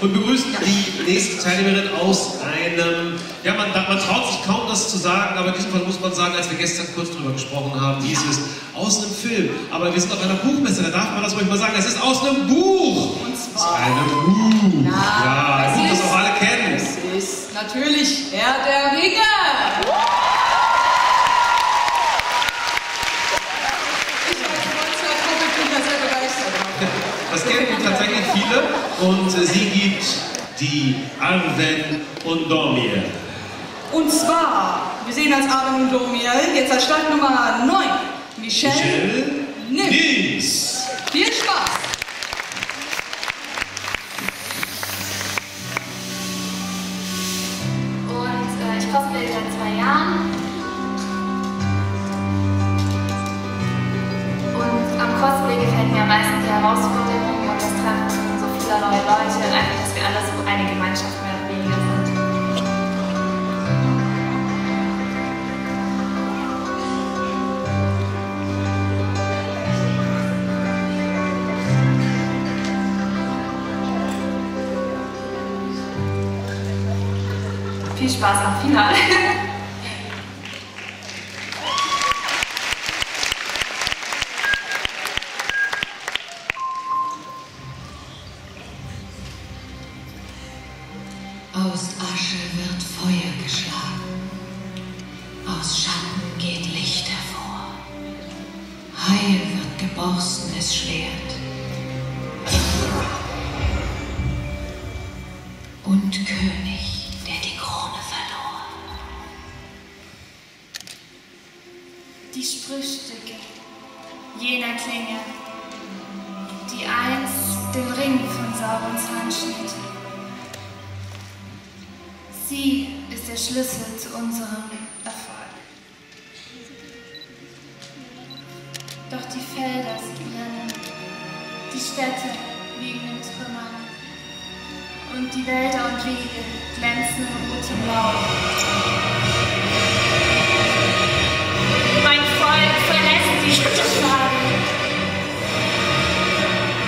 und begrüßen die nächste Teilnehmerin aus einem, ja, man traut sich kaum das zu sagen, aber in diesem Fall muss man sagen, als wir gestern kurz drüber gesprochen haben, hieß es aus einem Film, aber wir sind auf einer Buchmesse, da darf man das ruhig mal sagen, es ist aus einem Buch! Und zwar... Einem Buch! Na, ja, ein Buch, das auch alle kennen. Es ist natürlich Herr der Ringe! Das kennen tatsächlich viele und sie gibt die Arwen und Dormir. Und zwar, wir sehen als Arwen und Dormir jetzt als Startnummer 9, Michelle Nims. Viel Spaß! Und ich cosplaye seit 2 Jahren. Und am Cosplay gefällt mir am meisten die Herausforderung und das Treffen so vieler neue Leute und einfach, dass wir alle so eine Gemeinschaft mehr oder weniger sind. Viel Spaß am Finale! Aus Asche wird Feuer geschlagen, aus Schatten geht Licht hervor, heil wird geborstenes Schwert und König, der die Krone verlor. Die Sprüchstücke jener Klinge, die einst den Ring von Saurons Hand schnitt. Sie ist der Schlüssel zu unserem Erfolg. Doch die Felder, sie brennen, die Städte liegen in Trümmern und die Wälder und Wege glänzen in rotem Blau. Mein Volk verlässt die Schade.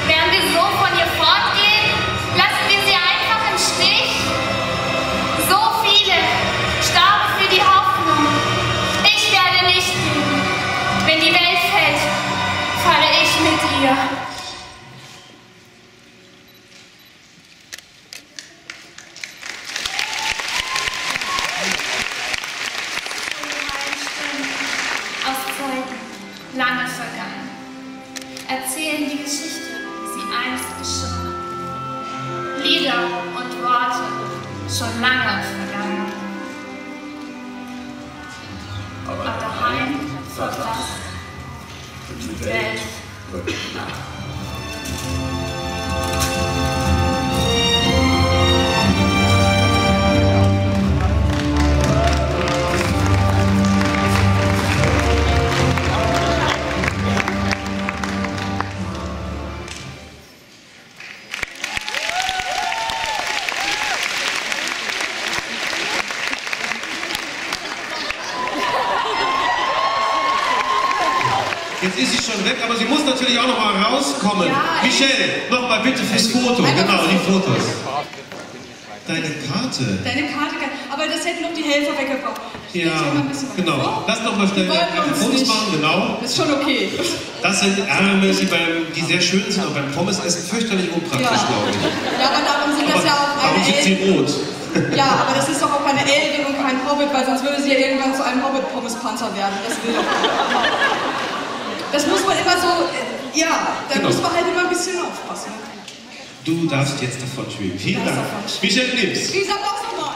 Während wir so von ihr fortgehen, lassen wir sie einfach im Stich. So viele starben für die Hoffnung. Ich werde nicht gehen. Wenn die Welt fällt, falle ich mit ihr. Aus Zeiten, lange vergangen, erzählen die Geschichte, wie sie einst geschah. Lieder und Worte, schon lange vergangen. Aber daheim verpasst die Welt wird nach. Jetzt ist sie schon weg, aber sie muss natürlich auch noch mal rauskommen. Ja, Michelle, noch mal bitte fürs Foto. Genau, die Fotos. Deine Karte. Deine Karte, aber das hätten noch die Helfer weggebracht. Ja, genau. Lass noch mal schnell Fotos machen, genau. Ist schon okay. Das sind Ärmel, die sehr schön sind und beim Pommesessen fürchterlich unpraktisch, glaube ich. Ja, aber darum sind das ja auch Warum sind sie rot? Ja, aber das ist doch auch keine Elbe und kein Hobbit, weil sonst würde sie ja irgendwann zu einem Hobbit-Pommespanzer werden. Das will doch keiner. Das muss man immer so, ja, da muss man halt immer ein bisschen aufpassen. Du darfst jetzt davon schweben. Vielen Dank. Michelle Nims. Dieser Box nochmal.